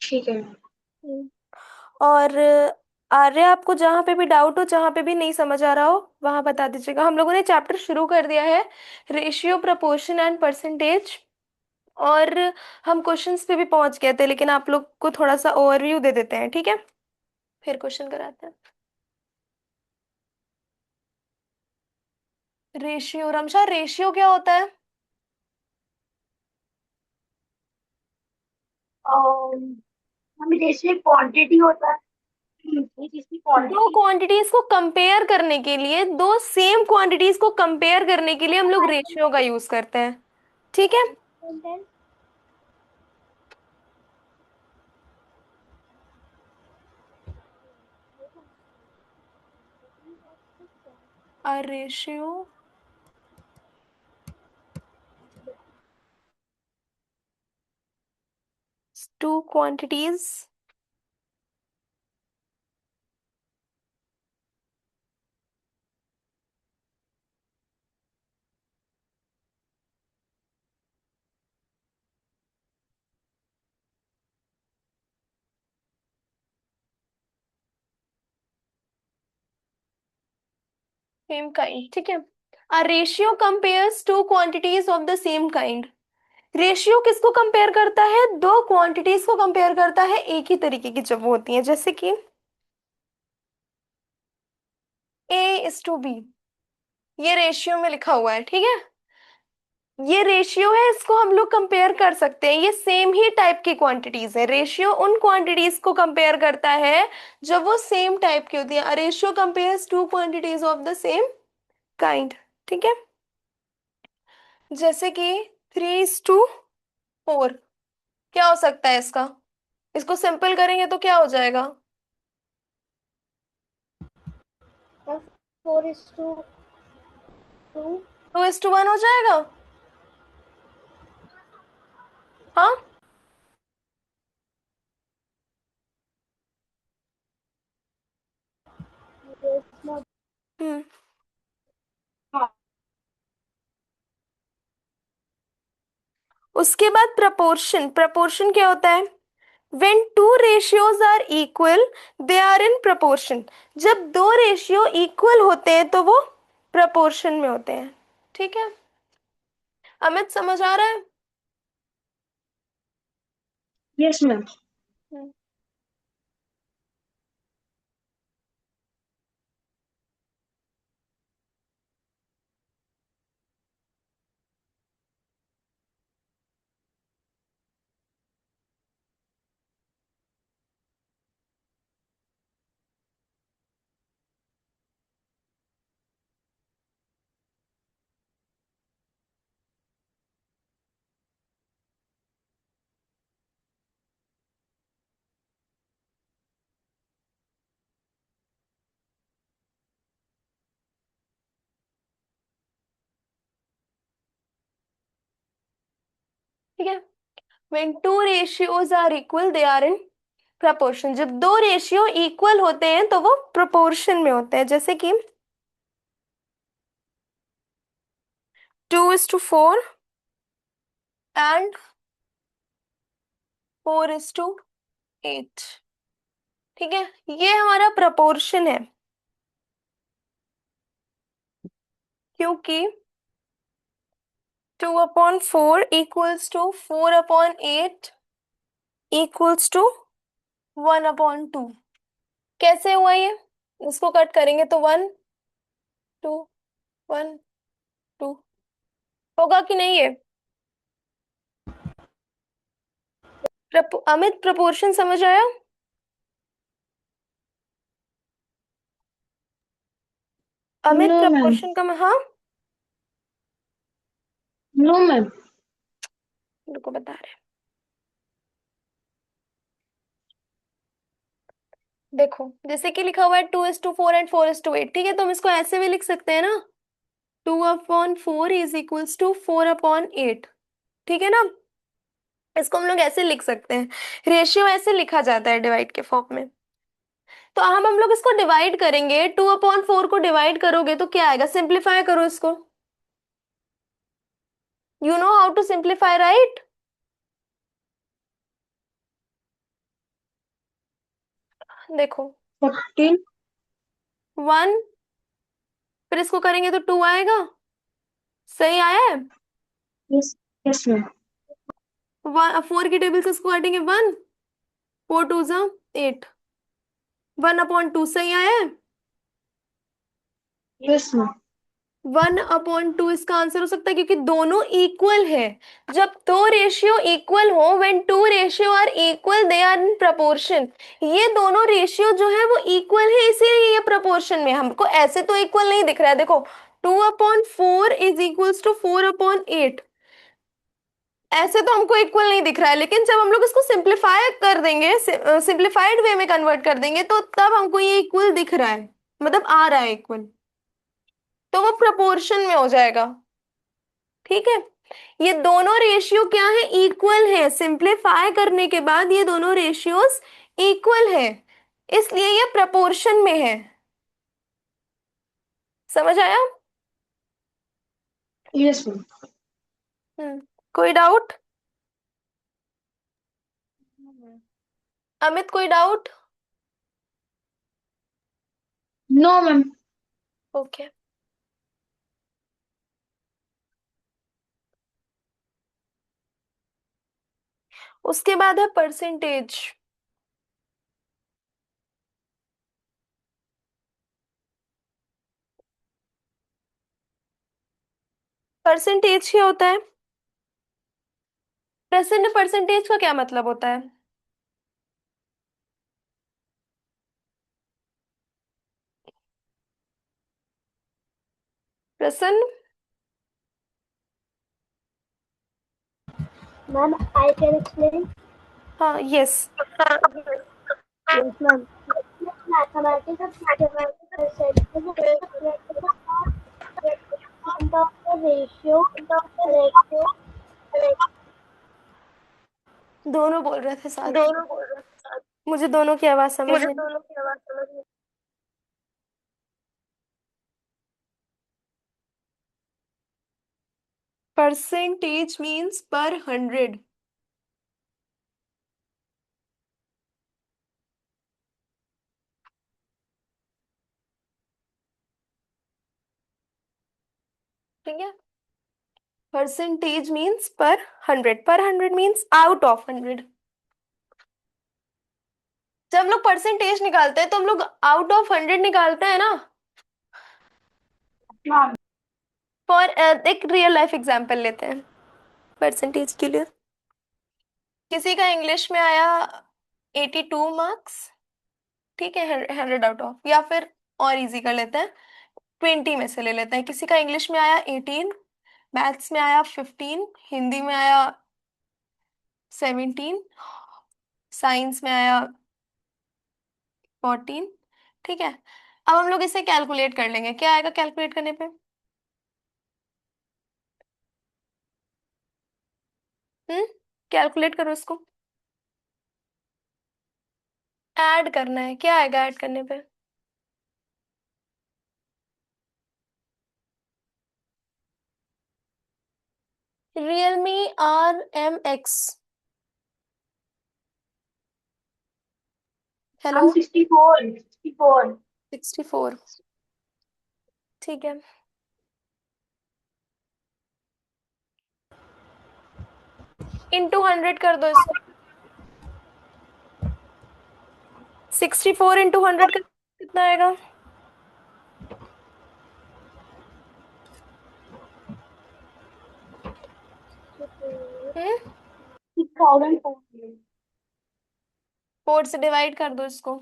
ठीक है। हम्म। और आर्य, आपको जहाँ पे भी डाउट हो, जहाँ पे भी नहीं समझ आ रहा हो, वहां बता दीजिएगा। हम लोगों ने चैप्टर शुरू कर दिया है, रेशियो, प्रोपोर्शन एंड परसेंटेज। और हम क्वेश्चंस पे भी पहुंच गए थे, लेकिन आप लोग को थोड़ा सा ओवरव्यू दे देते हैं, ठीक है? फिर क्वेश्चन कराते हैं। रेशियो, रमशा, रेशियो क्या होता है? हमें जैसे क्वांटिटी होता है, जिसकी दो क्वांटिटी। क्वांटिटीज को कंपेयर करने के लिए, दो सेम क्वांटिटीज को कंपेयर करने के लिए हम लोग रेशियो का यूज करते हैं, ठीक है? A ratio two quantities same kind, ठीक है? A ratio compares two quantities of the same kind. Ratio किसको कंपेयर करता है? दो क्वांटिटीज को कंपेयर करता है एक ही तरीके की जब वो होती हैं, जैसे कि A/B। ये रेशियो में लिखा हुआ है, ठीक है? ये रेशियो है, इसको हम लोग कंपेयर कर सकते हैं। ये सेम ही टाइप की क्वांटिटीज है। रेशियो उन क्वांटिटीज को कंपेयर करता है जब वो सेम टाइप की होती है। Ratio compares two quantities of the same kind, ठीक है? जैसे कि 3:4। क्या हो सकता है इसका? इसको सिंपल करेंगे तो क्या हो जाएगा? 4:2। 2:1 हो जाएगा। हाँ। हम्म। उसके बाद प्रपोर्शन। प्रपोर्शन क्या होता है? When two ratios are equal, they are in proportion. जब दो रेशियो इक्वल होते हैं तो वो प्रपोर्शन में होते हैं, ठीक है? अमित, समझ आ रहा है? Yes ma'am. हम्म। ठीक है। When two ratios are equal, they are in proportion. जब दो रेशियो इक्वल होते हैं तो वो प्रोपोर्शन में होते हैं, जैसे कि 2:4 एंड 4:8, ठीक है? ये हमारा प्रोपोर्शन है, क्योंकि 2/4 इक्वल्स टू 4/8 इक्वल्स टू 1/2। कैसे हुआ ये? इसको कट करेंगे तो 1 2 1 2 होगा कि नहीं ये? अमित, प्रोपोर्शन समझ आया? Amit, no ma'am. प्रोपोर्शन का हाँ, नो मैम। रुको बता रहे हैं। देखो, जैसे कि लिखा हुआ है 2:4 एंड 4:8, ठीक है? तो हम इसको ऐसे भी लिख सकते हैं ना, 2/4 इज इक्वल्स टू 4/8, ठीक है ना? इसको हम लोग ऐसे लिख सकते हैं। रेशियो ऐसे लिखा जाता है डिवाइड के फॉर्म में। तो हम लोग इसको डिवाइड करेंगे। 2/4 को डिवाइड करोगे तो क्या आएगा? सिंप्लीफाई करो इसको। You know how to simplify, right? देखो 14। 1, फिर इसको करेंगे तो 2 आएगा। सही आया है। यस। Yes ma'am. 4 की टेबल से इसको काटेंगे 1, 4 2 जा 8, 1/2 सही आया है। Yes ma'am. 1/2 इसका आंसर हो सकता है क्योंकि दोनों इक्वल है। जब दो रेशियो इक्वल हो, when two ratio are equal they are in proportion. ये दोनों रेशियो जो है वो इक्वल है, इसीलिए ये प्रपोर्शन में। हमको ऐसे तो इक्वल नहीं दिख रहा है, देखो 2/4 इज इक्वल्स टू 4/8। ऐसे तो हमको इक्वल नहीं दिख रहा है, लेकिन जब हम लोग इसको सिंप्लीफाई कर देंगे, सिंप्लीफाइड वे में कन्वर्ट कर देंगे, तो तब हमको ये इक्वल दिख रहा है, मतलब आ रहा है इक्वल। तो वो प्रपोर्शन में हो जाएगा। ठीक है। ये दोनों रेशियो क्या है, इक्वल है। सिंप्लीफाई करने के बाद ये दोनों रेशियोज इक्वल है, इसलिए ये प्रपोर्शन में है। समझ आया। Yes ma'am. कोई डाउट। अमित कोई डाउट। No ma'am. ओके। उसके बाद है परसेंटेज। परसेंटेज क्या होता है। प्रेजेंट परसेंटेज का क्या मतलब होता है। प्रसन्न। Ma'am I can explain. हाँ, yes. Yes, ma'am. Mathematics percent of the ratio दोनों बोल रहे थे साथ में। दोनों बोल रहे हैं साथ। मुझे दोनों की आवाज समझ मुझे नहीं। दोनों की आवाज समझ नहीं। परसेंटेज मीन्स पर 100। ठीक है। परसेंटेज मीन्स पर 100, पर 100 मीन्स आउट ऑफ 100। जब हम लोग परसेंटेज निकालते हैं तो हम लोग आउट ऑफ 100 निकालते हैं ना। हाँ। फॉर एक रियल लाइफ एग्जांपल लेते हैं परसेंटेज के लिए। किसी का इंग्लिश में आया 82 मार्क्स, ठीक है, 100 आउट ऑफ। या फिर और इजी कर लेते हैं, 20 में से ले लेते हैं। किसी का इंग्लिश में आया 18, मैथ्स में आया 15, हिंदी में आया 17, साइंस में आया 14। ठीक है। अब हम लोग इसे कैलकुलेट कर लेंगे, क्या आएगा कैलकुलेट करने पे। हम्म। कैलकुलेट करो इसको। ऐड करना है, क्या आएगा ऐड करने पे। Realme RMX। हेलो। I'm 64. 64. 64। ठीक है। इंटू 100 कर दो इसको। 64 इंटू 100 का कितना आएगा। हम्म। 6,000. 4 से डिवाइड कर दो इसको।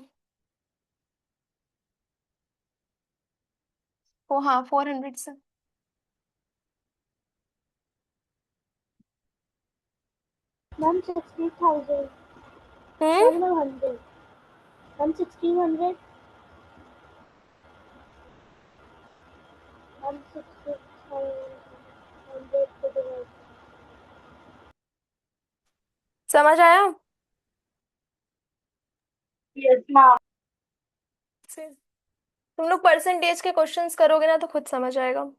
ओ हाँ, 400 से। Ma'am, 60,000. Hmm. Ma'am, 100. Ma'am, 1,600. Ma'am, 60,100 to divide. समझ आया। Yes, ma'am. से तुम लोग परसेंटेज के क्वेश्चंस करोगे ना तो खुद समझ आएगा।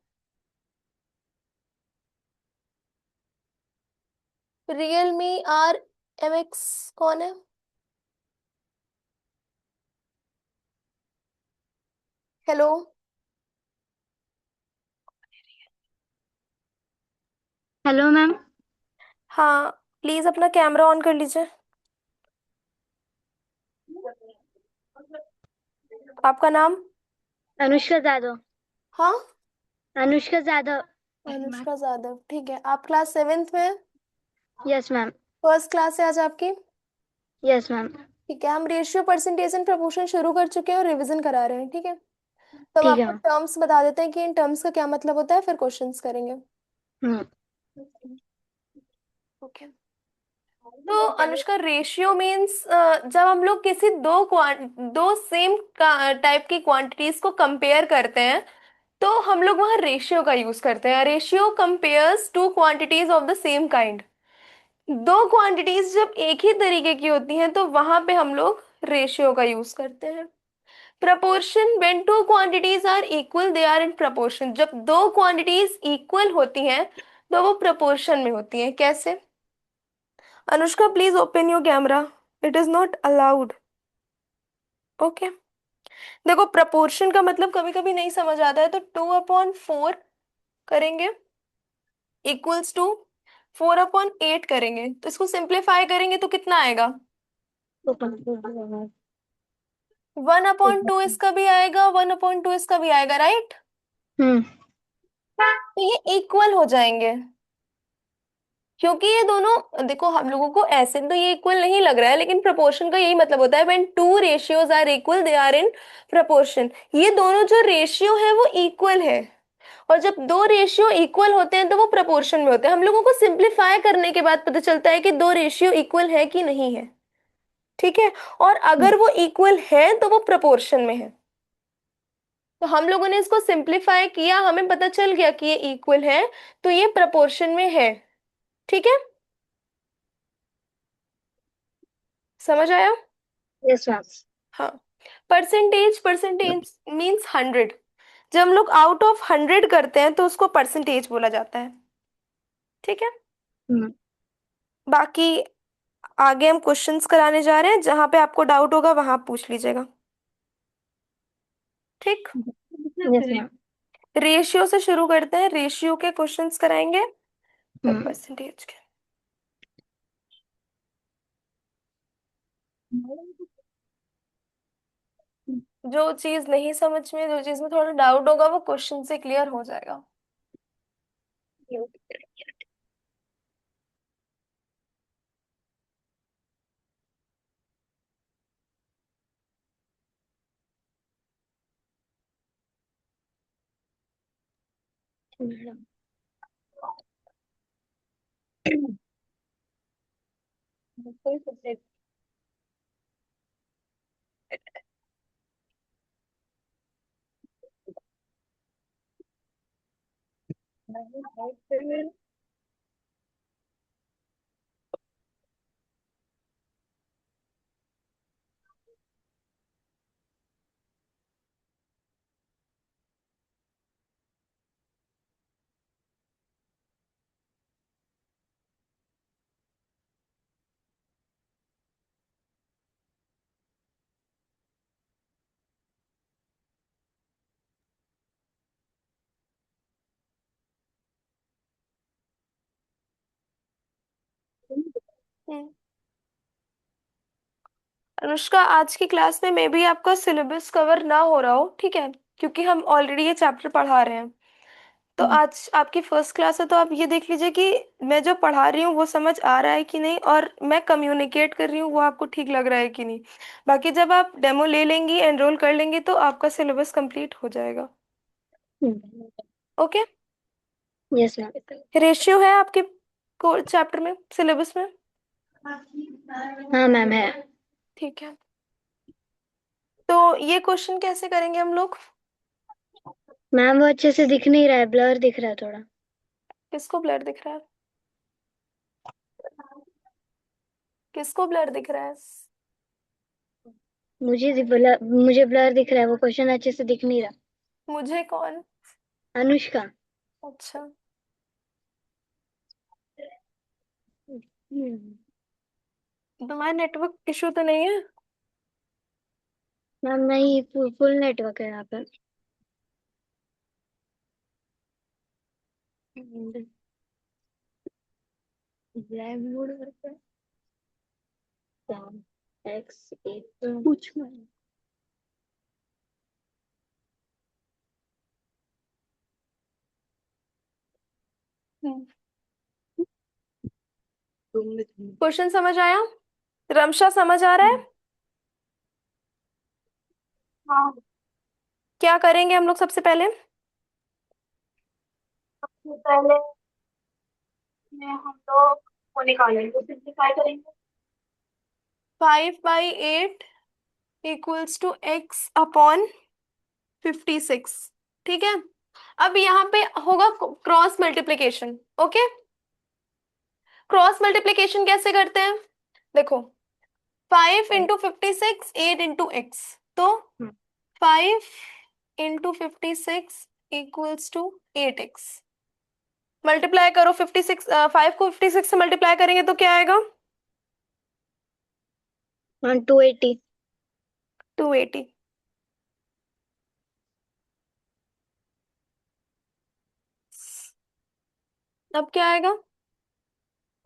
रियलमी RMX कौन है। हेलो। Hello ma'am. हाँ, प्लीज अपना कैमरा ऑन कर लीजिए। आपका नाम? अनुष्का जादव। हाँ, अनुष्का जादव। अनुष्का जाधव, ठीक है। आप क्लास सेवेंथ में हैं? Yes ma'am. फर्स्ट क्लास है आज आपकी? Yes ma'am. ठीक है, हम रेशियो परसेंटेज एंड प्रपोर्शन शुरू कर चुके हैं और रिवीजन करा रहे हैं, ठीक है। तो हम ठीक है आपको मैम। टर्म्स बता देते हैं कि इन टर्म्स का क्या मतलब होता है, फिर क्वेश्चंस करेंगे। हम्म। ओके। तो अनुष्का, रेशियो मीन्स जब हम लोग किसी दो सेम टाइप की क्वांटिटीज को कंपेयर करते हैं, तो हम लोग वहाँ रेशियो का यूज करते हैं। Ratio compares two quantities of the same kind. दो क्वांटिटीज जब एक ही तरीके की होती हैं तो वहां पे हम लोग रेशियो का यूज करते हैं। Proportion, when two quantities are equal they are in proportion. जब दो क्वांटिटीज इक्वल होती हैं तो वो प्रपोर्शन में होती हैं। कैसे? Anushka, please open your camera. It is not allowed. Okay. देखो, प्रपोर्शन का मतलब कभी कभी नहीं समझ आता है, तो 2/4 करेंगे इक्वल्स टू 4/8 करेंगे, तो इसको सिंप्लीफाई करेंगे तो कितना आएगा? 1/2 इसका भी आएगा, 1/2 इसका भी आएगा, राइट? हम्म। तो ये इक्वल हो जाएंगे, क्योंकि ये दोनों, देखो हम लोगों को ऐसे तो ये इक्वल नहीं लग रहा है, लेकिन प्रपोर्शन का यही मतलब होता है, when two ratios are equal they are in proportion. ये दोनों जो रेशियो है वो इक्वल है, और जब दो रेशियो इक्वल होते हैं तो वो प्रपोर्शन में होते हैं। हम लोगों को सिंप्लीफाई करने के बाद पता चलता है कि दो रेशियो इक्वल है कि नहीं है, ठीक है। और अगर वो इक्वल है तो वो प्रपोर्शन में है। तो हम लोगों ने इसको सिंप्लीफाई किया, हमें पता चल गया कि ये इक्वल है, तो ये प्रपोर्शन में है, ठीक है। समझ आया? Yes ma'am. हाँ। Percentage, percentage means 100। जब हम लोग आउट ऑफ 100 करते हैं तो उसको परसेंटेज बोला जाता है, ठीक है। हम्म। बाकी आगे हम क्वेश्चंस कराने जा रहे हैं, जहां पे आपको डाउट होगा वहां आप पूछ लीजिएगा, ठीक। Yes ma'am. रेशियो से शुरू करते हैं, रेशियो के क्वेश्चंस कराएंगे, फिर हम्म। परसेंटेज के। जो चीज नहीं समझ में, जो चीज में थोड़ा डाउट होगा, वो क्वेश्चन से क्लियर हो जाएगा। हम्म। अनुष्का, आज की क्लास में मे भी आपका सिलेबस कवर ना हो रहा हो, ठीक है, क्योंकि हम ऑलरेडी ये चैप्टर पढ़ा रहे हैं। तो आज आपकी फर्स्ट क्लास है, तो आप ये देख लीजिए कि मैं जो पढ़ा रही हूँ वो समझ आ रहा है कि नहीं, और मैं कम्युनिकेट कर रही हूँ वो आपको ठीक लग रहा है कि नहीं। बाकी जब आप डेमो ले लेंगी, एनरोल कर लेंगी, तो आपका सिलेबस कंप्लीट हो जाएगा, ओके। Yes ma'am. रेशियो है आपके चैप्टर में, सिलेबस में? हाँ मैम है। ठीक है। तो ये क्वेश्चन कैसे करेंगे हम लोग? मैम वो अच्छे से दिख नहीं रहा है, ब्लर दिख रहा है थोड़ा। किसको ब्लर दिख रहा है? किसको ब्लर दिख रहा है? मुझे ब्लर दिख रहा है, वो क्वेश्चन अच्छे से दिख नहीं रहा। मुझे कौन? अनुष्का। अच्छा। हम्म। तुम्हारा नेटवर्क इशू तो नहीं है? मैम नहीं, फुल नेटवर्क है यहाँ पर। ब्लैक बोर्ड पर एक्स एक पूछ क्वेश्चन समझ आया? रमशा समझ आ रहा है? हाँ। क्या करेंगे हम लोग सबसे पहले? सबसे पहले में हम लोग वो निकालेंगे, सिंप्लीफाई करेंगे। 5/8 इक्वल्स टू x अपॉन 56। ठीक है, अब यहाँ पे होगा cross multiplication. Okay, cross multiplication कैसे करते हैं? देखो, 5 × 56 8 × x, तो 5 × 56 इक्वल्स टू 8x। मल्टीप्लाई करो 56, 5 को 56 से मल्टीप्लाई करेंगे तो क्या आएगा? 280। 280। अब क्या आएगा?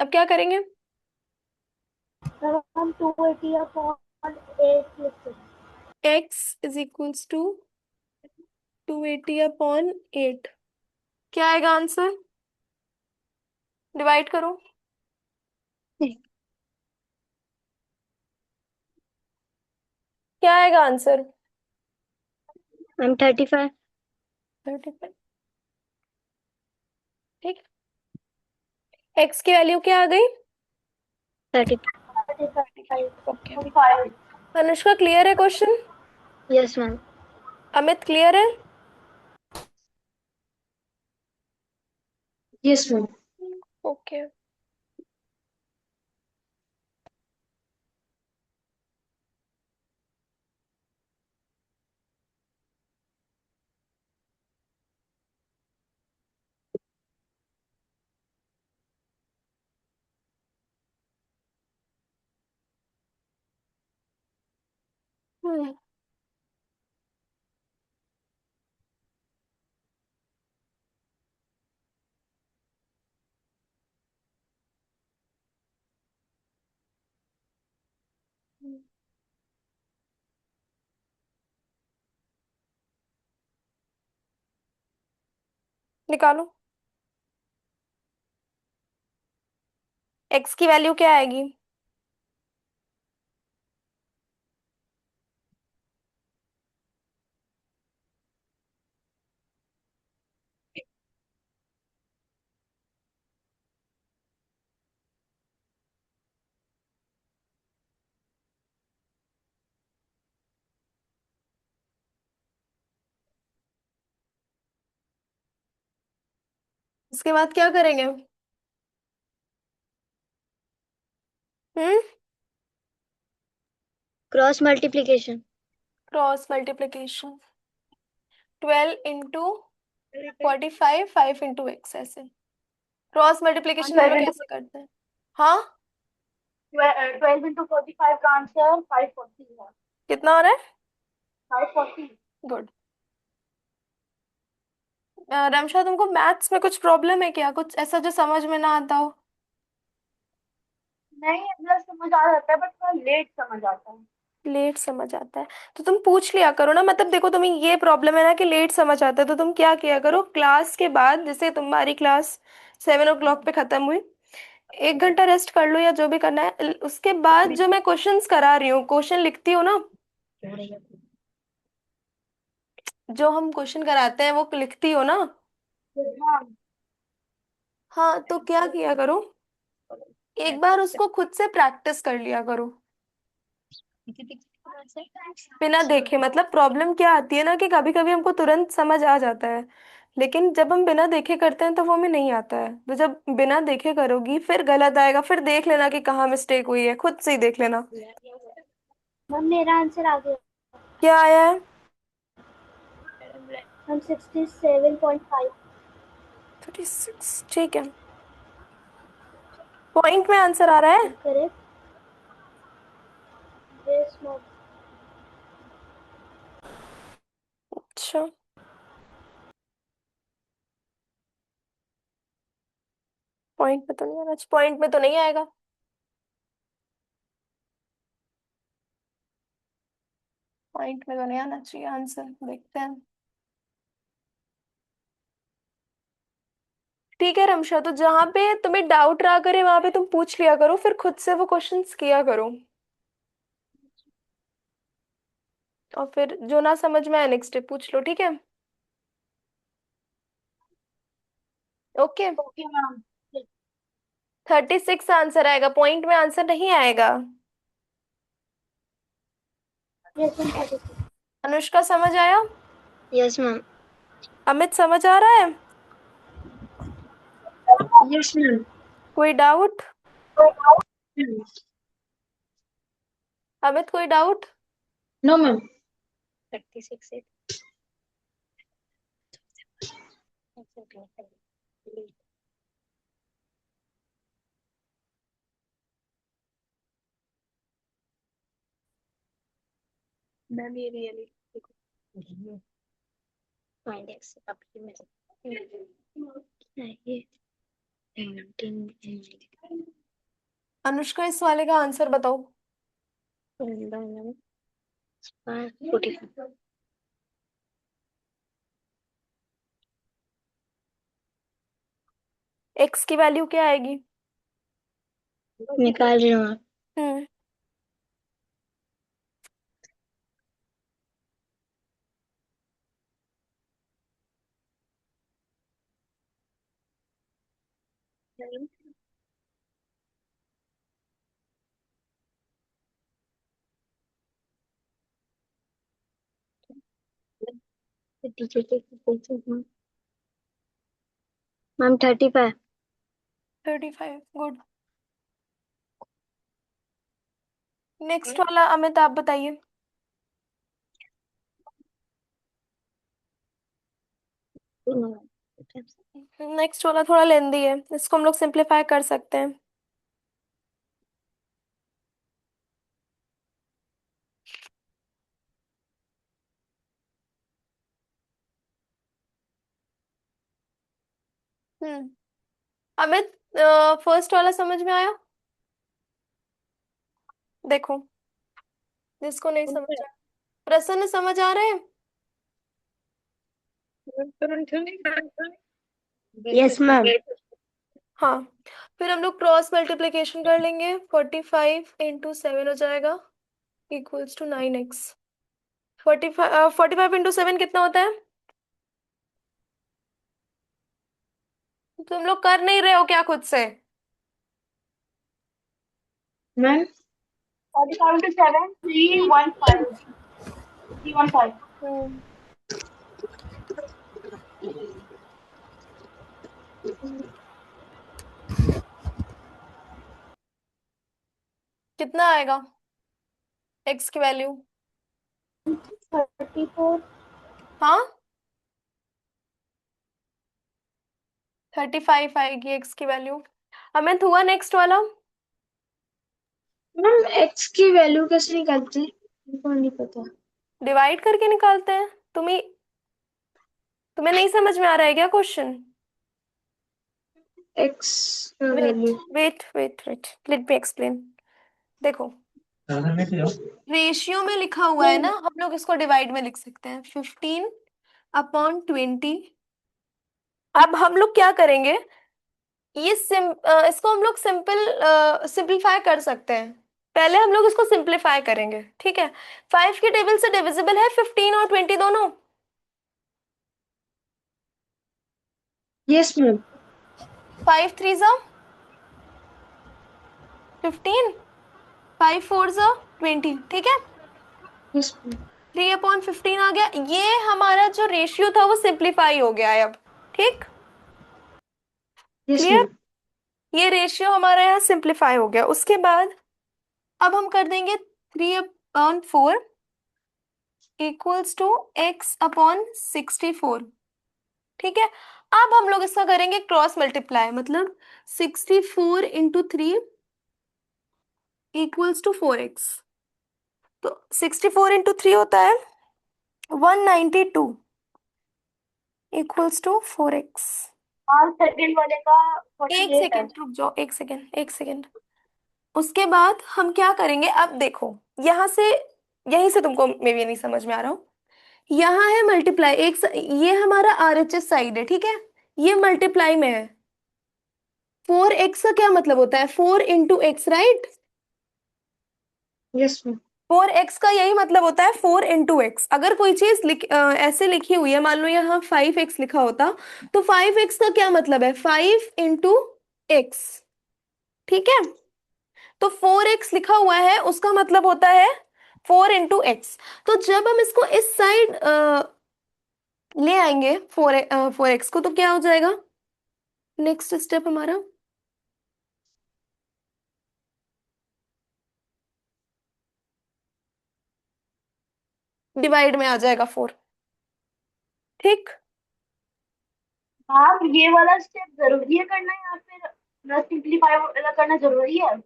अब क्या करेंगे? तब हम 280 अपॉन 8 लिख सकते हैं। x is equals to 280/8। क्या आएगा आंसर? डिवाइड करो। क्या आएगा आंसर? मैम 35। 35। ठीक, x की वैल्यू क्या आ गई? 35। ओके, अनुष्का क्लियर है question? Yes ma'am. Amit clear है? Yes ma'am. ओके। हम्म, निकालो। x की वैल्यू क्या आएगी? इसके बाद क्या करेंगे? हम्म, cross multiplication. Cross multiplication. 12 × 45, 5 × x, ऐसे क्रॉस मल्टीप्लीकेशन हम लोग कैसे करते हैं? हाँ, 12 × 45 का आंसर 540 है। कितना हो रहा है? 540। गुड। रमशा, तुमको मैथ्स में कुछ प्रॉब्लम है क्या? कुछ ऐसा जो समझ में ना आता हो? नहीं, मतलब समझ आ जाता है बट थोड़ा लेट समझ आता है। लेट समझ आता है तो तुम पूछ लिया करो ना। मतलब देखो, तुम्हें ये प्रॉब्लम है ना कि लेट समझ आता है, तो तुम क्या किया करो, क्लास के बाद, जैसे तुम्हारी क्लास 7 o'clock पे खत्म हुई, 1 घंटा रेस्ट कर लो या जो भी करना है। उसके बाद जो मैं क्वेश्चंस करा रही हूँ, क्वेश्चन लिखती हूँ ना, जो हम क्वेश्चन कराते हैं वो लिखती हो ना। हाँ। हाँ, तो क्या किया करो, एक बार उसको खुद से प्रैक्टिस कर लिया करो, बिना देखे। मतलब प्रॉब्लम क्या आती है ना कि कभी कभी हमको तुरंत समझ आ जाता है, लेकिन जब हम बिना देखे करते हैं तो वो हमें नहीं आता है। तो जब बिना देखे करोगी फिर गलत आएगा, फिर देख लेना कि कहाँ मिस्टेक हुई है, खुद से ही देख लेना। मैम मेरा आंसर आ गया। क्या आया है? हम 67.5। 36, ठीक है। पॉइंट में आंसर आ रहा है? करेक्ट। Yes ma'am. अच्छा, पॉइंट में तो नहीं आना, पॉइंट में तो नहीं आएगा। पॉइंट में तो नहीं आना चाहिए आंसर, देखते हैं। ठीक है रमशा, तो जहां पे तुम्हें डाउट रहा करे वहां पे तुम पूछ लिया करो, फिर खुद से वो क्वेश्चंस किया करो। और फिर जो ना समझ में आए नेक्स्ट डे पूछ लो, ठीक है। ओके। Okay ma'am. 36 आंसर आएगा, पॉइंट में आंसर नहीं आएगा। Yes ma'am 36। अनुष्का समझ आया? Yes ma'am. अमित समझ आ रहा है? Yes ma'am. कोई डाउट? अमित कोई डाउट? No ma'am. 36 है। मैम ये रियली फाइंड एक्स अब में ये 19 अनुष्का इस वाले का आंसर बताओ। 45 एक्स की वैल्यू क्या आएगी? निकाल रही हूँ। हम्म। टीचर के मैम 35। 35, गुड। नेक्स्ट वाला अमित आप बताइए। नेक्स्ट वाला थोड़ा लेंदी है, इसको हम लोग सिंप्लीफाई कर सकते हैं। हम्म। अमित, फर्स्ट वाला समझ में आया? देखो, जिसको नहीं समझ आया। प्रसन्न समझ आ रहे हैं? Yes ma'am. हाँ। फिर हम लोग क्रॉस मल्टीप्लिकेशन कर लेंगे, 45 × 7 हो जाएगा, इक्वल्स टू 9x। 45 × 7 कितना होता है? तुम लोग कर नहीं रहे हो क्या खुद से? Ma'am 45 to 7 315 315। हम्म। कितना आएगा x की वैल्यू? 34। हाँ, 35 आएगी x की वैल्यू। अमित हुआ नेक्स्ट वाला? मैम एक्स की वैल्यू कैसे निकालते हैं? मेरे को नहीं पता। डिवाइड करके निकालते हैं। तुम्हें नहीं समझ में आ रहा है क्या question? X wait value wait wait wait, let me explain. देखो, रेशियो में लिखा हुआ है ना, हम लोग इसको डिवाइड में लिख सकते हैं, 15/20। अब हम लोग क्या करेंगे, इसको हम लोग सिंपलीफाई कर सकते हैं। पहले हम लोग इसको सिंपलीफाई करेंगे, ठीक है। 5 की टेबल से डिविजिबल है 15 और 20 दोनों? Yes ma'am. 5 3 जा 15, 5 4 जा 20, ठीक है। Yes ma'am. 3/15 आ गया, ये हमारा जो रेशियो था वो सिंपलीफाई हो गया है अब, ठीक। Yes clear? मैम। ये रेशियो हमारा यहाँ सिंपलीफाई हो गया। उसके बाद अब हम कर देंगे 3/4 इक्वल्स टू x/64, ठीक है। अब हम लोग इसका करेंगे क्रॉस मल्टीप्लाई, मतलब 64 × 3 इक्वल्स टू 4x। तो 64 × 3 होता है 192 इक्वल्स टू 4x। और सेकंड वाले का एक 48 है। सेकेंड रुक जाओ, एक सेकेंड, एक सेकेंड। उसके बाद हम क्या करेंगे, अब देखो यहाँ से, यहीं से तुमको मे भी नहीं समझ में आ रहा हो। यहाँ है मल्टीप्लाई, ये हमारा आरएचएस साइड है, ठीक है, ये मल्टीप्लाई में है। 4x का क्या मतलब होता है, 4 into x, right. Yes ma'am. 4x का यही मतलब होता है, 4 into x। अगर कोई चीज ऐसे लिखी हुई है, मान लो यहाँ 5x लिखा होता, तो 5x का क्या मतलब है, 5 into x, ठीक है। तो 4x लिखा हुआ है, उसका मतलब होता है 4 into x। तो जब हम इसको इस साइड ले आएंगे 4x को, तो क्या हो जाएगा नेक्स्ट स्टेप हमारा, डिवाइड में आ जाएगा 4, ठीक। आप ये वाला स्टेप जरूरी है करना या फिर सिंपलीफाई करना जरूरी है?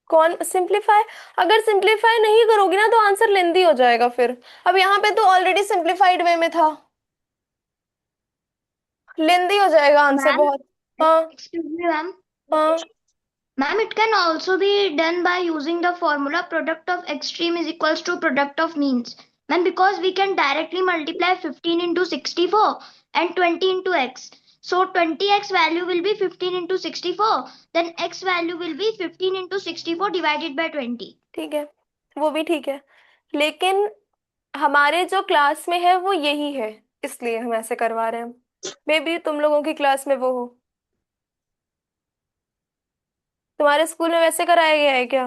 कौन सिंप्लीफाई, अगर सिंप्लीफाई नहीं करोगी ना तो आंसर लेंदी हो जाएगा फिर। अब यहाँ पे तो ऑलरेडी सिंप्लीफाइड वे में था, लेंदी हो जाएगा आंसर Ma'am, बहुत। हाँ excuse me, ma'am. हाँ। Ma'am, it can also be done by using the formula product of extreme is equals to product of means. Ma'am, because we can directly multiply 15 into 64 and 20 into x. So 20x value will be 15 into 64. Then x value will be 15 into 64 divided by 20. ठीक है, वो भी ठीक है, लेकिन हमारे जो class में है वो यही है, इसलिए हम ऐसे करवा रहे हैं। मे बी तुम लोगों की क्लास में वो हो, तुम्हारे स्कूल में वैसे कराया गया है क्या?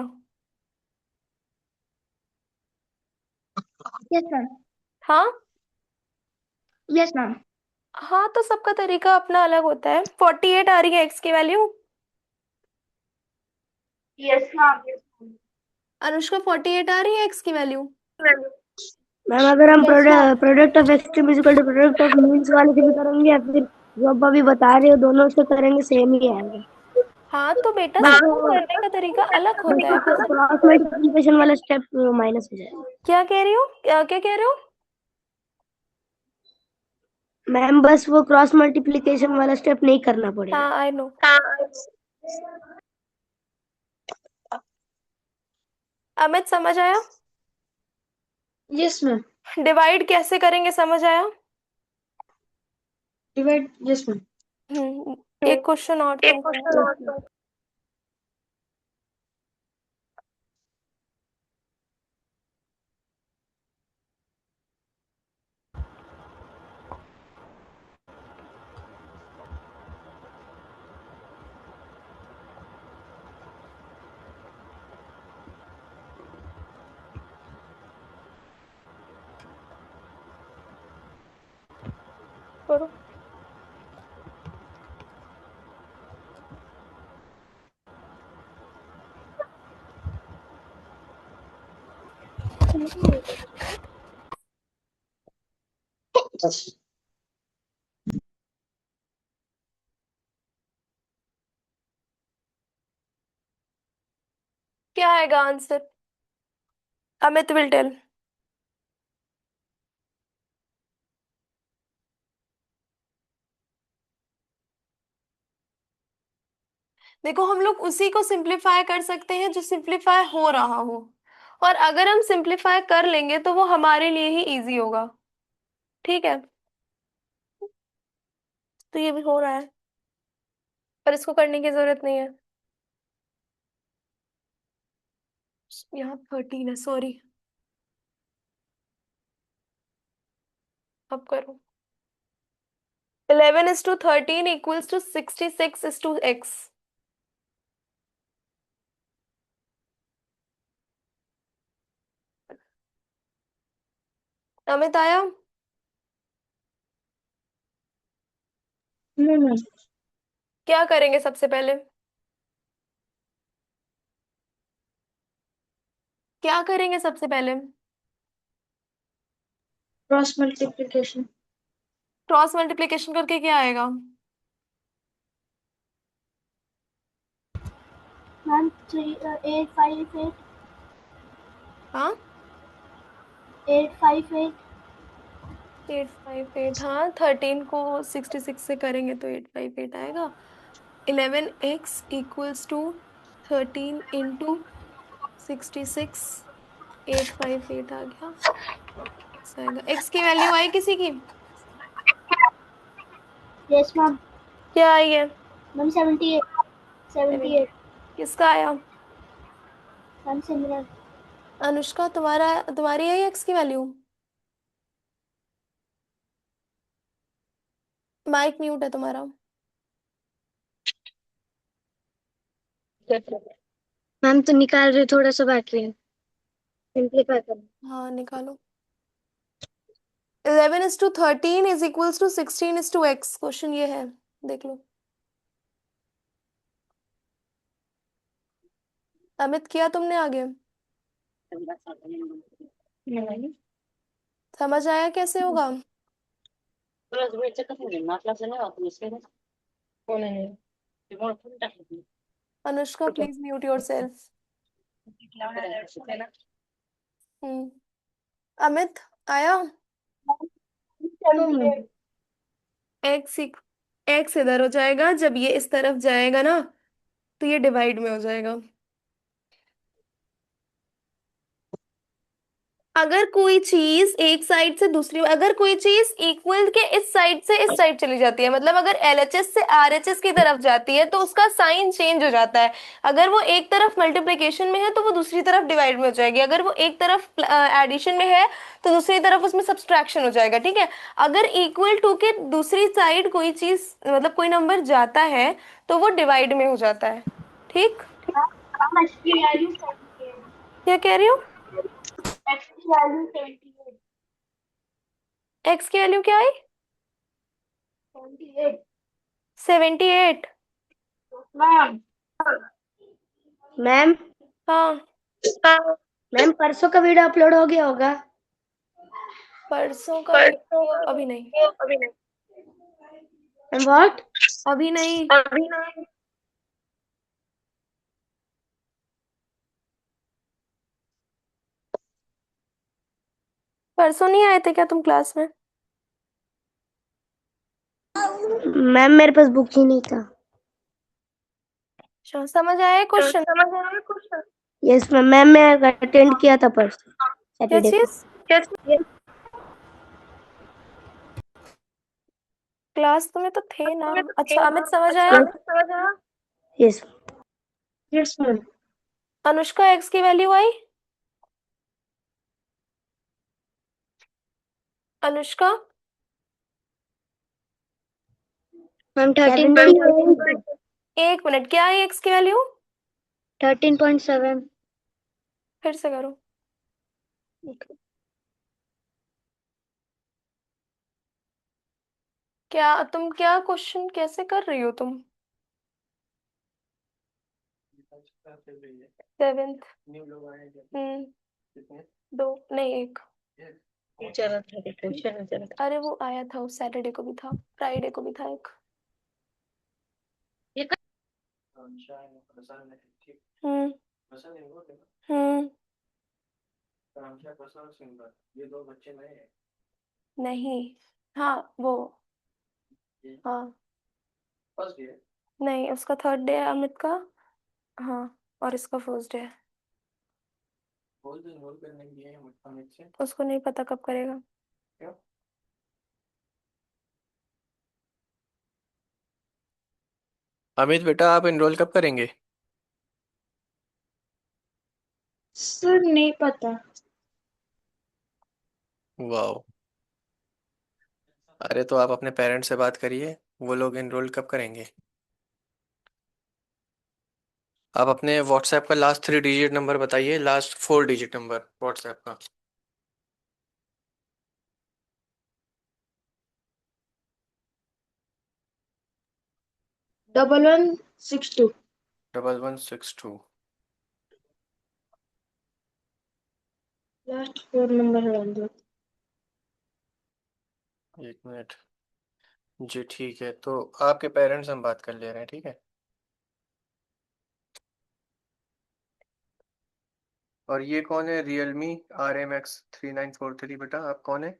Yes, ma'am. हाँ। Yes, ma'am. हाँ तो सबका तरीका अपना अलग होता है। 48 आ रही है एक्स की value. Yes ma'am, yes Anushka 48 आ रही है एक्स की वैल्यू। मैम। मैम, अगर हम yes ma'am. Product of extreme is equal to product of means वाले से भी करेंगे या फिर जो अब अभी बता रहे हो दोनों से करेंगे सेम ही आएगा। हाँ तो बेटा बस सबका वो करने का तरीका अलग बस होता है, तो सब। क्रॉस मल्टीप्लिकेशन वाला स्टेप माइनस हो जाएगा। क्या कह रही हो, क्या कह रहे हो? मैम, बस वो क्रॉस मल्टीप्लिकेशन वाला स्टेप नहीं करना पड़ेगा। हाँ आई नो। अमित समझ आया? Yes ma'am. डिवाइड कैसे करेंगे समझ आया? Divide, yes ma'am. एक क्वेश्चन और एक तुमको। क्वेश्चन और तो। करो। क्या आएगा आंसर, अमित विल टेल। देखो हम लोग उसी को सिंप्लीफाई कर सकते हैं जो सिंप्लीफाई हो रहा हो, और अगर हम सिंप्लीफाई कर लेंगे तो वो हमारे लिए ही इजी होगा, ठीक है। तो ये भी हो रहा है, पर इसको करने की जरूरत नहीं है। यहाँ 13 है, सॉरी। अब करो। 11:13 इक्वल्स टू 66:x। अमित आया? No ma'am. क्या करेंगे सबसे पहले, क्या करेंगे सबसे पहले? Cross multiplication. क्रॉस मल्टीप्लिकेशन करके क्या आएगा? मैम 858। हाँ 858। 858, हाँ 13 को 66 से करेंगे तो 858 आएगा। 11x = 13 इंटू 66, 858 आ गया। x आएगा। x की वैल्यू आई किसी की? Yes ma'am. क्या आई है? मैम 78। 70। 78। किसका आया? मैम सिमरन। अनुष्का, तुम्हारी आई x की वैल्यू? माइक म्यूट है तुम्हारा। मैम तो निकाल रहे, थोड़ा सा बाकी है, सिंपलीफाई करना। हाँ निकालो। 11:13 = 16:x। क्वेश्चन ये है, देख लो। अमित, किया तुमने आगे? नहीं। समझ आया कैसे होगा? Anushka, please mute yourself. Amit, आया? एक्स एक्स इधर हो जाएगा, जब ये इस तरफ जाएगा ना तो ये डिवाइड में हो जाएगा। अगर कोई चीज एक साइड से दूसरी, अगर कोई चीज इक्वल के इस साइड से इस साइड चली जाती है, मतलब अगर एलएचएस से आरएचएस की तरफ जाती है तो उसका साइन चेंज हो जाता है। अगर वो एक तरफ मल्टीप्लिकेशन में है तो वो दूसरी तरफ डिवाइड में हो जाएगी। अगर वो एक तरफ एडिशन में है तो दूसरी तरफ उसमें सब्सट्रैक्शन हो जाएगा। ठीक है। अगर इक्वल टू के दूसरी साइड कोई चीज, मतलब कोई नंबर जाता है तो वो डिवाइड में हो जाता है। ठीक। मैम एक्स की वैल्यू 78। क्या कह रही हो? एक्स की वैल्यू 78। एक्स की वैल्यू क्या आई? 78। 78। मैम। मैम। हाँ। मैम परसों का वीडियो अपलोड हो गया होगा। परसों का वीडियो अभी नहीं। Ma'am what? अभी नहीं। परसों नहीं आए थे क्या तुम क्लास में? मैम मेरे पास बुक ही नहीं था। अच्छा, समझ आया क्वेश्चन? Yes ma'am. मैम मैं अटेंड किया था परसों क्या सैटरडे चीज? को। क्लास तुम्हें तो थे ना। अच्छा अमित, समझ आया? Yes. Yes ma'am. Anushka, x की वैल्यू आई? अनुष्का, मैम 13.7। एक मिनट, क्या है एक्स की वैल्यू? 13.7। फिर से करो। क्या क्वेश्चन कैसे कर रही हो तुम? 7th। दो नहीं, एक। अरे वो आया था, उस सैटरडे को भी था, फ्राइडे को भी था एक। हम्म। हम्म। नहीं। हाँ वो। हाँ। नहीं, उसका 3rd डे है अमित का। हाँ। और इसका 1st डे है। उसको नहीं पता कब करेगा। अमित बेटा, आप एनरोल कब करेंगे? सर नहीं पता। वाह। अरे तो आप अपने पेरेंट्स से बात करिए, वो लोग एनरोल कब करेंगे। आप अपने व्हाट्सएप का लास्ट 3 डिजिट नंबर बताइए, लास्ट 4 डिजिट नंबर व्हाट्सएप का। 1162। 1162। लास्ट 4 नंबर डाल दो। एक मिनट। जी ठीक है, तो आपके पेरेंट्स हम बात कर ले रहे हैं, ठीक है। और ये कौन है? Realme RMX 3943 बेटा, आप कौन है?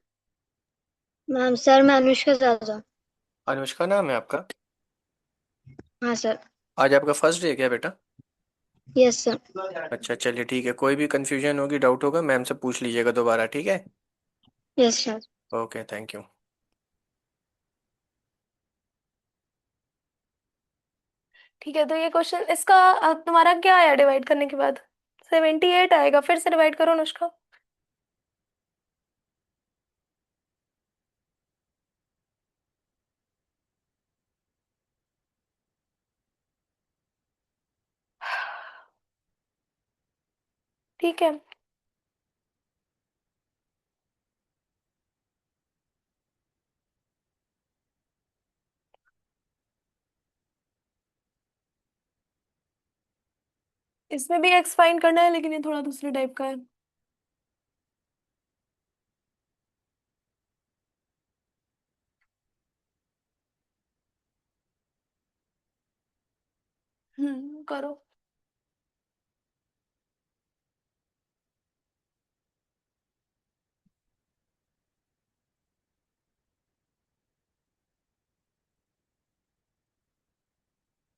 मैम सर मैं अनुष्का जादव। अनुष्का नाम है आपका? हाँ सर। आज आपका फर्स्ट डे है क्या बेटा? Yes sir. अच्छा चलिए ठीक है, कोई भी कंफ्यूजन होगी, डाउट होगा, मैम से पूछ लीजिएगा दोबारा, ठीक है? Yes sir. Okay, thank you. ठीक है, तो ये क्वेश्चन इसका तुम्हारा क्या आया डिवाइड करने के बाद? 78 आएगा, फिर से डिवाइड करो अनुष्का। ठीक है, इसमें भी एक्स फाइंड करना है, लेकिन ये थोड़ा दूसरे टाइप का है। करो।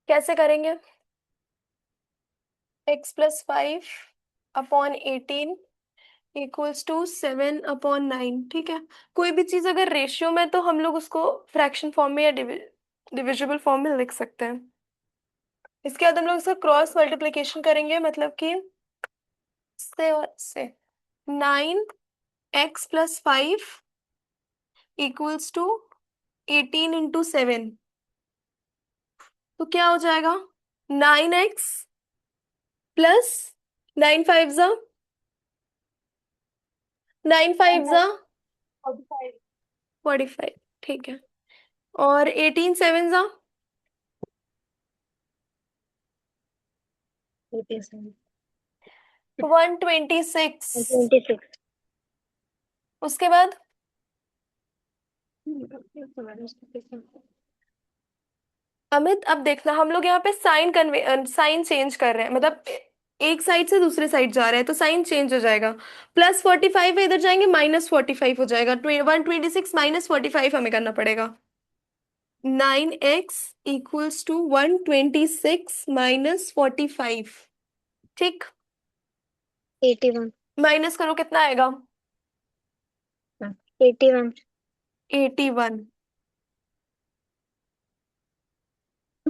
कैसे करेंगे? x+5/18 equals to 7/9। ठीक है, कोई भी चीज अगर रेशियो में, तो हम लोग उसको फ्रैक्शन फॉर्म में या डिविजिबल फॉर्म में लिख सकते हैं। इसके बाद हम लोग इसका क्रॉस मल्टीप्लिकेशन करेंगे, मतलब कि से और से। 9x+5 equals to 18 × 7। तो क्या हो जाएगा? 9x plus 9 5 9 5 45। 45। ठीक है, और 18 7 126। 26। उसके बाद अमित, अब देखना, हम लोग यहाँ पे साइन चेंज कर रहे हैं, मतलब एक साइड से दूसरे साइड जा रहे हैं, तो साइन चेंज हो जाएगा। +45 है, इधर जाएंगे -45 हो जाएगा। 126 -45 हमें करना पड़ेगा। 9x equals to 126 -45। ठीक, 81। माइनस करो, कितना आएगा? 81। 81।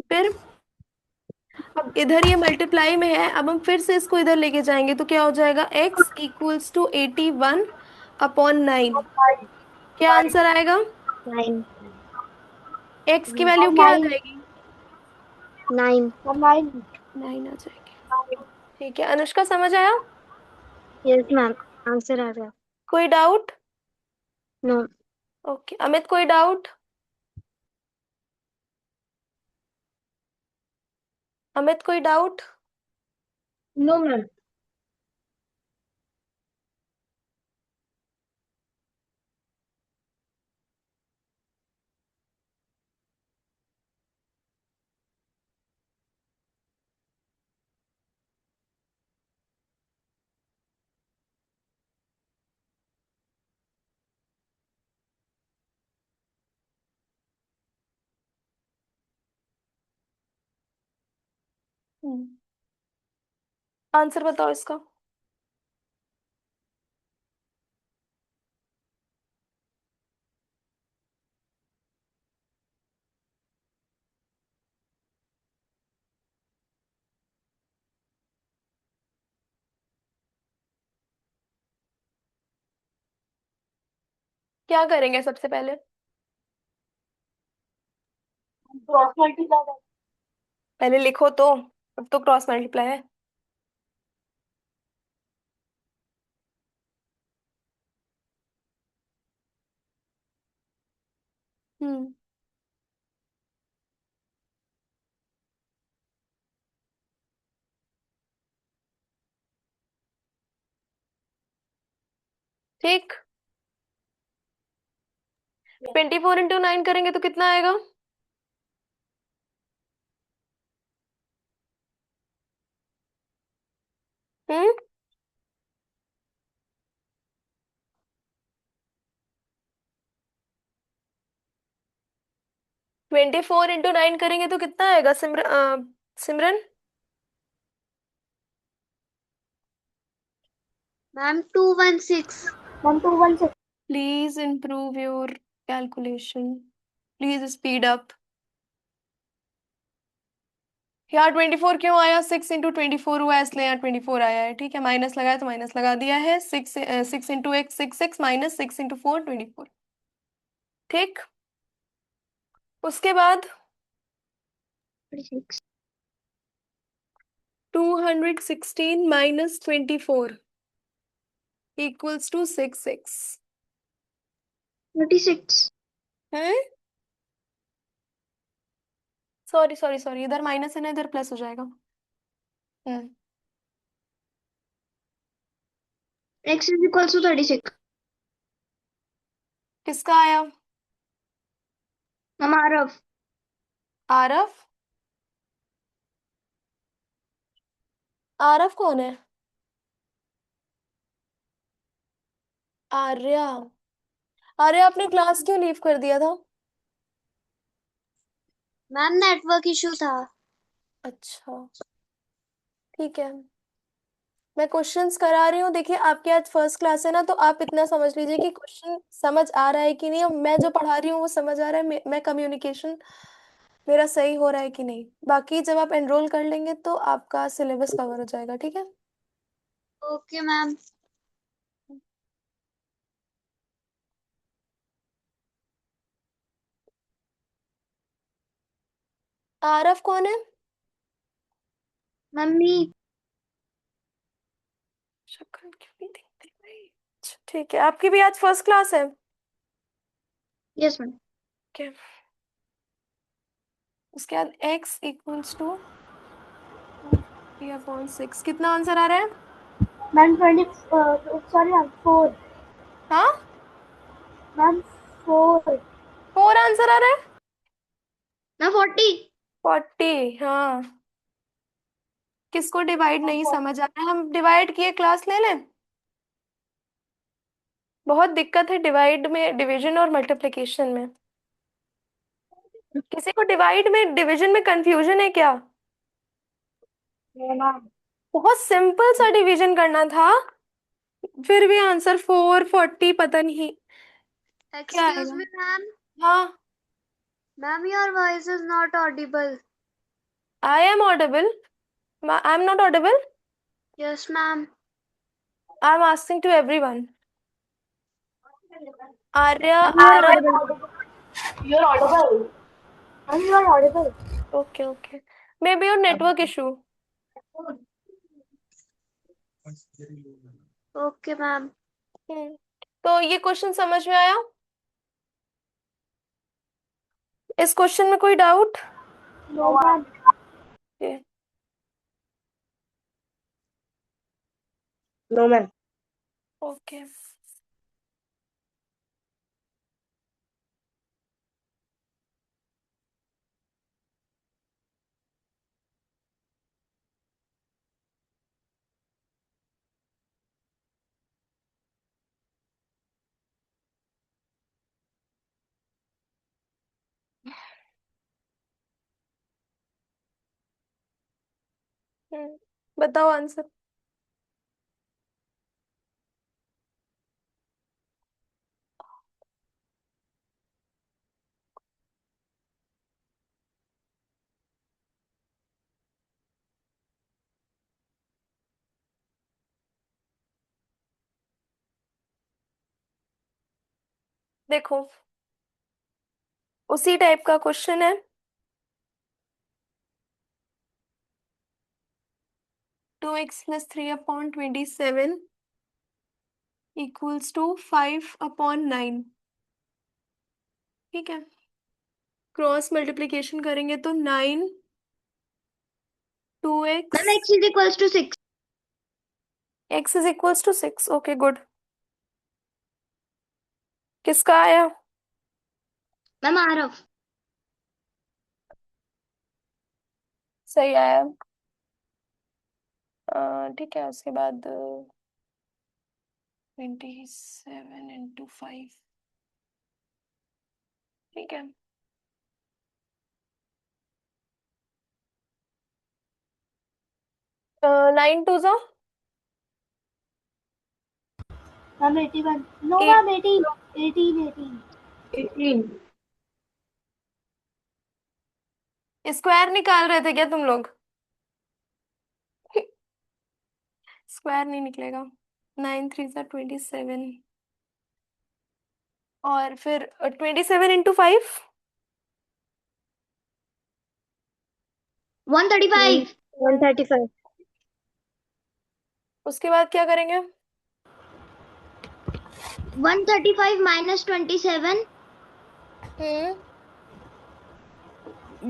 फिर अब इधर ये मल्टीप्लाई में है, अब हम फिर से इसको इधर लेके जाएंगे, तो क्या हो जाएगा? x equals to 81/9। क्या आंसर आएगा? 9। x की वैल्यू क्या आ जाएगी? 9। 9 आ जाएगी। ठीक है, अनुष्का समझ आया? Yes ma'am. आंसर आ गया। कोई डाउट? नो। ओके, अमित कोई डाउट? अमित कोई डाउट? No ma'am. आंसर बताओ इसका। क्या करेंगे सबसे पहले? Cross multiply. पहले लिखो तो, अब तो क्रॉस मल्टीप्लाई है। हम्म ठीक, 24 × 9 करेंगे तो कितना आएगा? हम्म 24 इंटू 9 करेंगे तो कितना आएगा Simran? Ma'am 216। Ma'am 216। Please improve your calculation. Please speed up. यहाँ 24 क्यों आया? 6 इंटू 24 हुआ है इसलिए यहाँ 24 आया है। ठीक है, माइनस लगाया तो माइनस लगा दिया है। 6 इंटू एक्स 6 माइनस 6 इंटू 4 24। ठीक, उसके बाद 36 216 माइनस 24 इक्वल्स टू 6 36 है। सॉरी सॉरी सॉरी, इधर माइनस है ना, इधर प्लस हो जाएगा। x is equals to 36 किसका आया? मैम आरव आरव? आरव कौन है? आर्या? आर्या आपने क्लास क्यों लीव कर दिया था? मैम नेटवर्क इशू था। अच्छा ठीक है, मैं क्वेश्चंस करा रही हूँ। देखिए आपकी आज फर्स्ट क्लास है ना, तो आप इतना समझ लीजिए कि क्वेश्चन समझ आ रहा है कि नहीं, और मैं जो पढ़ा रही हूँ वो समझ आ रहा है, मैं कम्युनिकेशन मेरा सही हो रहा है कि नहीं। बाकी जब आप एनरोल कर लेंगे तो आपका सिलेबस कवर हो जाएगा। ठीक है, ओके मैम। आरव कौन है? मम्मी शक्ल क्यों नहीं दिखती भाई? अच्छा, ठीक है, आपकी भी आज फर्स्ट क्लास है। यस मैम ओके, उसके बाद x इक्वल्स टू 3/6 कितना आंसर आ रहा है? Ma'am 20 sorry ma'am 4। हाँ, मैम 4। 4 आंसर आ रहा है। मैम 40 40, हाँ। किसको डिवाइड नहीं समझ आ रहा है? हम डिवाइड किए क्लास ले लें? बहुत दिक्कत है डिवाइड में, डिवीजन और मल्टीप्लिकेशन में। किसी को डिवाइड में डिवीजन में कंफ्यूजन है क्या? मैम बहुत सिंपल सा डिवीजन करना था, फिर भी आंसर 440 पता नहीं क्या एक्सक्यूज आएगा। Me ma'am. हाँ, ma'am your voice is not audible. I am audible. I am not audible. Yes ma'am. I am asking to everyone. Arya, ma'am you are Aarav. Audible you're audible. Ma'am you are audible. Okay okay, maybe your network issue. Okay ma'am. तो ये question समझ में आया? इस question में कोई doubt? No ma'am. No ma'am. Okay, बताओ answer. देखो, उसी टाइप का क्वेश्चन है। 2x plus 3/27 equals to 5/9। ठीक है, क्रॉस मल्टीप्लिकेशन करेंगे तो 9 2x, ma'am x is equals to 6 x is equals to 6। Okay good. किसका आया? मैम आरव सही आया। ठीक है, उसके बाद 27 इंटू 5। ठीक है, 9 2 जा ma'am 81 no Eight- ma'am 18 18 square निकाल रहे थे क्या तुम लोग? स्क्वायर नहीं निकलेगा। 9 3 जा 27 और फिर 27 इंटू 5 135 135 उसके बाद क्या करेंगे? 135 minus 27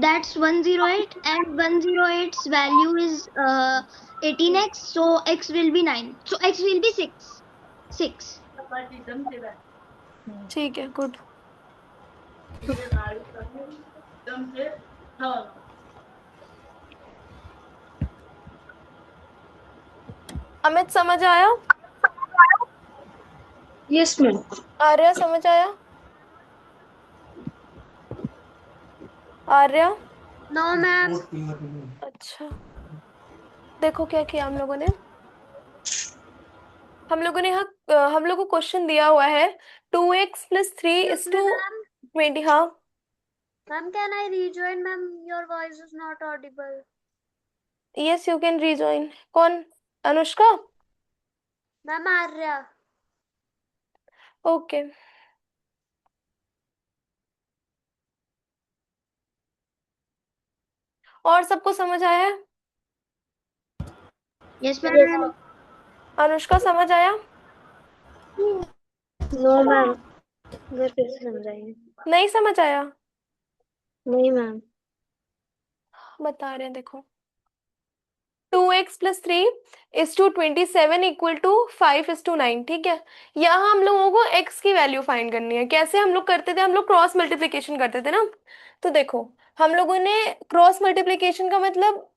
that's 108 and 108's value is 18x so x will be 9 so x will be 6 ठीक है गुड। अमित समझ आया? Yes ma'am. आर्या समझ आया? आर्या नो मैम अच्छा देखो क्या किया हम लोगों ने। हम लोगों ने यहाँ हम लोग को क्वेश्चन दिया हुआ है 2x + 3 is to 20। हाँ ma'am can I rejoin ma'am your voice is not audible. Yes you can rejoin. कौन? अनुष्का? मैम आर्या। ओके और सबको समझ आया है? yes ma'am अनुष्का समझ आया? नो मैम घर पे से समझाइए। नहीं समझ आया? नहीं मैम। बता रहे हैं देखो 2x + 3 is to 27 equal to 5 is to 9। ठीक है यहाँ हम लोगों को x की वैल्यू फाइंड करनी है। कैसे हम लोग करते थे? हम लोग क्रॉस मल्टीप्लिकेशन करते थे ना। तो देखो हम लोगों ने क्रॉस मल्टीप्लिकेशन का मतलब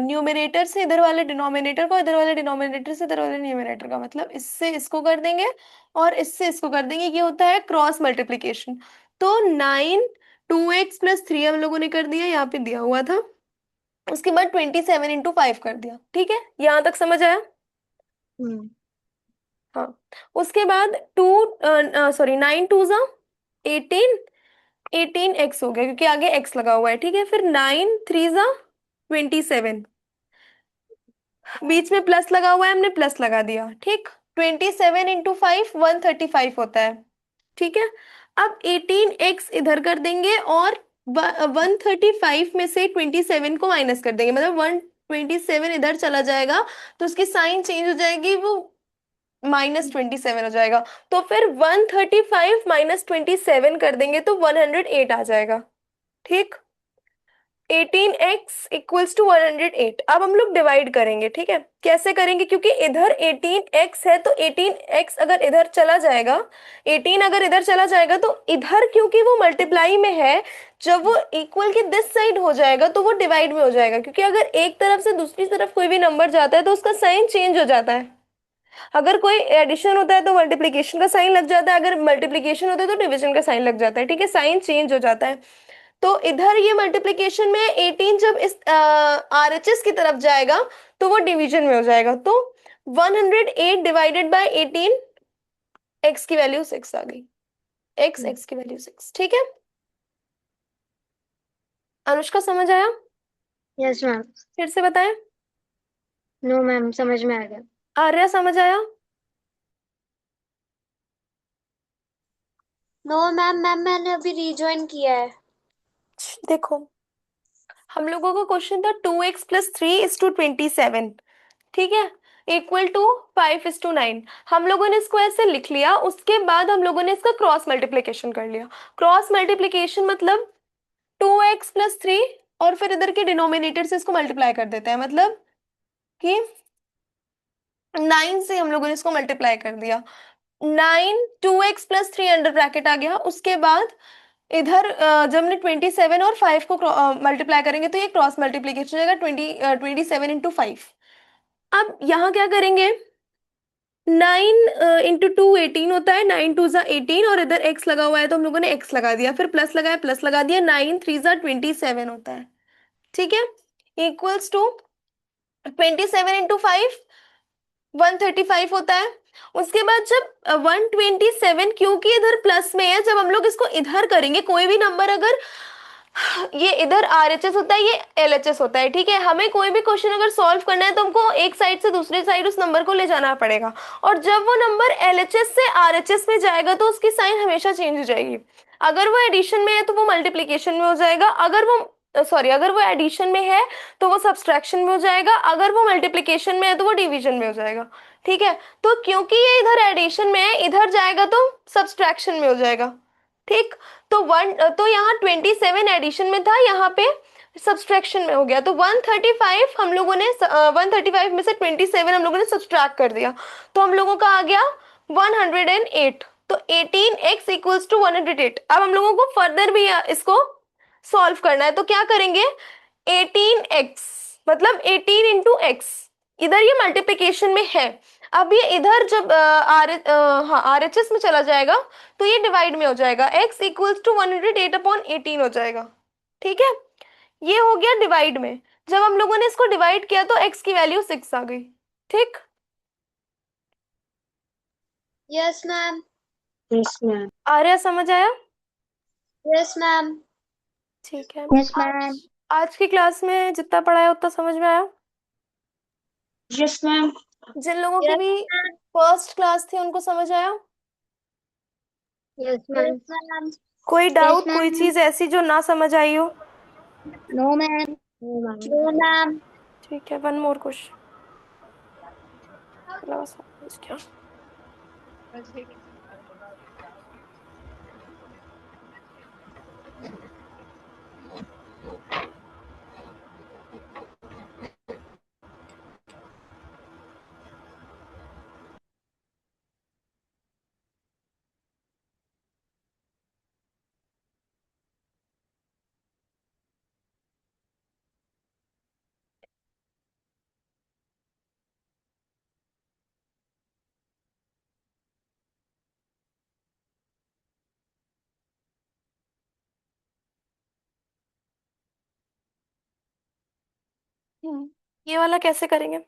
न्यूमरेटर से इधर वाले डिनोमिनेटर को, इधर वाले डिनोमिनेटर से इधर वाले न्यूमरेटर का, मतलब इससे इसको कर देंगे और इससे इसको कर देंगे। ये होता है क्रॉस मल्टीप्लिकेशन। तो 9 2x + 3 हम लोगों ने कर दिया, यहाँ पे दिया हुआ था। उसके बाद 27 इंटू 5 कर दिया। ठीक है यहाँ तक समझ आया? हाँ उसके बाद 9 2 जा 18 18x हो गया क्योंकि आगे x लगा हुआ है। ठीक है फिर 9 3 जा 27 बीच में प्लस लगा हुआ है, हमने प्लस लगा दिया। ठीक 27 इंटू 5 135 होता है। ठीक है अब 18x इधर कर देंगे और 135 में से 27 को माइनस कर देंगे, मतलब 127 इधर चला जाएगा तो उसकी साइन चेंज हो जाएगी, वो -27 हो जाएगा। तो फिर 135 -27 कर देंगे तो 108 आ जाएगा। ठीक 18x = 108। अब हम लोग डिवाइड करेंगे। ठीक है कैसे करेंगे? क्योंकि इधर 18x है तो 18x अगर इधर चला जाएगा, 18 अगर इधर चला जाएगा तो इधर क्योंकि वो मल्टीप्लाई में है, जब वो इक्वल के दिस साइड हो जाएगा तो वो डिवाइड में हो जाएगा। क्योंकि अगर एक तरफ से दूसरी तरफ कोई भी नंबर जाता है तो उसका साइन चेंज हो जाता है। अगर कोई एडिशन होता है तो मल्टीप्लिकेशन का साइन लग जाता है, अगर मल्टीप्लिकेशन होता है तो डिवीजन का साइन लग जाता है। ठीक है साइन चेंज हो जाता है। तो इधर ये मल्टीप्लिकेशन में 18 जब इस RHS की तरफ जाएगा तो वो डिवीजन में हो जाएगा। तो 108 डिवाइडेड बाय 18 x की वैल्यू 6 आ गई। x की वैल्यू 6। ठीक है अनुष्का समझ आया? Yes ma'am. फिर से बताएं। नो मैम समझ में आ गया। आर्या समझ आया? नो मैम मैम मैंने अभी रिजॉइन किया है। देखो हम लोगों का क्वेश्चन था 2x + 3 is to 27। ठीक है इक्वल टू 5 is to 9। हम लोगों ने इसको ऐसे लिख लिया, उसके बाद हम लोगों ने इसका क्रॉस मल्टीप्लिकेशन कर लिया। क्रॉस मल्टीप्लिकेशन मतलब 2x + 3 और फिर इधर के डिनोमिनेटर से इसको मल्टीप्लाई कर देते हैं, मतलब कि 9 से हम लोगों ने इसको मल्टीप्लाई कर दिया। 9 2x + 3 अंडर ब्रैकेट आ गया। उसके बाद इधर जब हमने 27 और 5 को मल्टीप्लाई करेंगे तो ये क्रॉस मल्टीप्लीकेशन हो जाएगा 27 इंटू 5। अब यहाँ क्या करेंगे 9 इंटू 2 18 होता है, 9 2 जा 18 और इधर x लगा हुआ है तो हम लोगों ने x लगा दिया, फिर प्लस लगाया प्लस लगा दिया, 9 3 जा 27 होता है। ठीक है इक्वल्स टू 27 इंटू 5 135 होता है। उसके बाद जब 127, क्योंकि इधर प्लस में है, जब हम लोग इसको इधर करेंगे, कोई भी नंबर अगर ये इधर आरएचएस होता है, ये एलएचएस होता है, ठीक है। हमें कोई भी क्वेश्चन अगर सॉल्व करना है तो हमको एक साइड से दूसरी साइड उस नंबर को ले जाना पड़ेगा, और जब वो नंबर एलएचएस से आरएचएस में जाएगा तो उसकी साइन हमेशा चेंज हो जाएगी। अगर वो एडिशन में है तो वो मल्टीप्लीकेशन में हो जाएगा, अगर वो सॉरी अगर वो एडिशन में है तो वो सब्सट्रैक्शन में हो जाएगा, अगर वो मल्टीप्लीकेशन में है तो वो डिवीजन में हो जाएगा, ठीक है। तो क्योंकि ये इधर एडिशन में है, इधर जाएगा तो सब्सट्रैक्शन में हो जाएगा, ठीक। तो यहाँ 27 एडिशन में था, यहाँ पे सब्सट्रैक्शन में हो गया, तो 135 हम लोगों ने 135 में से 27 हम लोगों ने सब्सट्रैक्ट कर दिया, तो हम लोगों का आ गया 108। तो 18x इक्वल्स टू 108। अब हम लोगों को फर्दर भी इसको सॉल्व करना है, तो क्या करेंगे, 18x मतलब 18 इंटू एक्स, इधर ये मल्टीप्लीकेशन में है, अब ये इधर जब आरएचएस में चला जाएगा तो ये डिवाइड में हो जाएगा, x इक्वल्स टू 108 अपॉन 18 हो जाएगा, ठीक है। ये हो गया डिवाइड में, जब हम लोगों ने इसको डिवाइड किया तो x की वैल्यू 6 आ गई, ठीक। Yes, ma'am. Yes, ma'am. Arya समझ आया? Yes, ma'am. ठीक है। Yes, ma'am. आज की क्लास में जितना पढ़ाया उतना समझ में आया? Yes, ma'am. जिन लोगों की Yes, भी फर्स्ट क्लास थी उनको समझ आया? Yes, ma'am. कोई डाउट, ma'am. कोई चीज ऐसी जो ना समझ आई हो? No, ma'am. No, ma'am. ठीक है, वन मोर क्वेश्चन। क्या ये वाला कैसे करेंगे?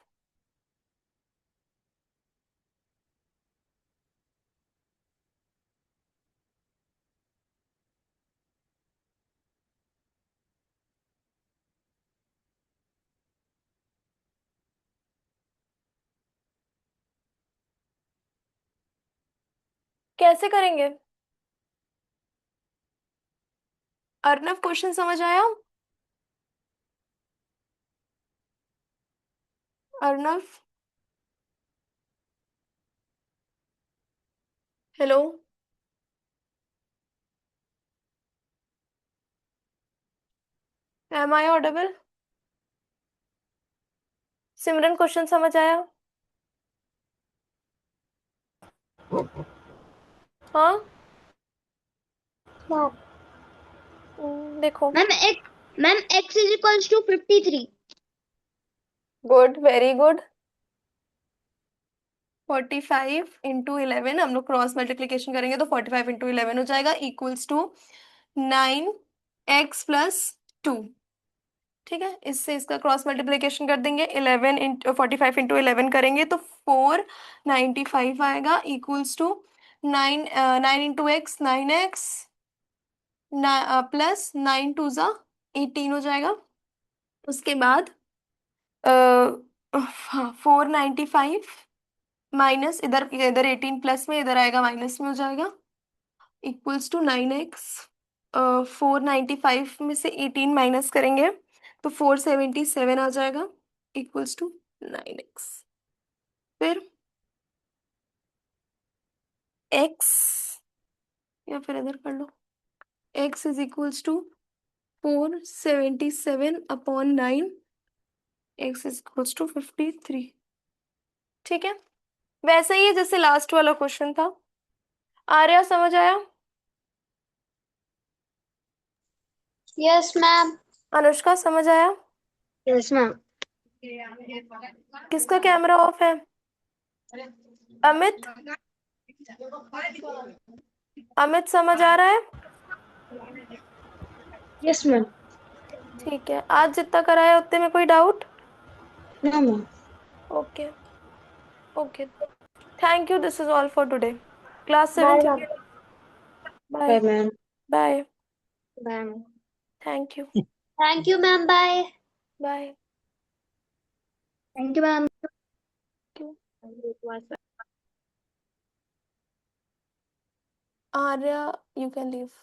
कैसे करेंगे? अर्नव क्वेश्चन समझ आया? Arnav, hello, am I audible? Simran question समझ आया? हाँ। देखो, Ma'am, x is equals to 53. Good, very good. 45 into 11, हम लोग क्रॉस मल्टीप्लीकेशन करेंगे तो 45 इंटू 11 हो जाएगा, इक्वल्स टू 9x प्लस 2, ठीक है। इससे इसका क्रॉस मल्टीप्लिकेशन कर देंगे, 11 इंटू 45 इंटू 11 करेंगे तो 495 आएगा, equals to 9 into x 9x plus 9 two ज़ा 18 हो जाएगा। उसके बाद 495 माइनस इधर इधर 18 प्लस में, इधर आएगा माइनस में हो जाएगा, इक्वल्स टू 9x। 495 में से 18 माइनस करेंगे तो 477 आ जाएगा, इक्वल्स टू 9x। फिर x, या फिर इधर कर लो, x is equals to 477 upon 9, x is equals to 53, ठीक है। वैसे ही है जैसे लास्ट वाला क्वेश्चन था। आर्या समझ आया? Yes, ma'am. अनुष्का समझ आया? Yes, ma'am. किसका कैमरा ऑफ है? अमित, अमित समझ आ रहा है? Yes, ma'am. ठीक है, आज जितना कराया उतने में कोई doubt? No, ma'am. Okay. Okay. Thank you. This is all for today. Class Bye, 7 ma'am. check. Bye, Bye. ma'am. Bye. Bye, ma'am. Thank you. Thank you, ma'am. Bye. Bye. Thank you, ma'am. Thank you. Arya, you can leave.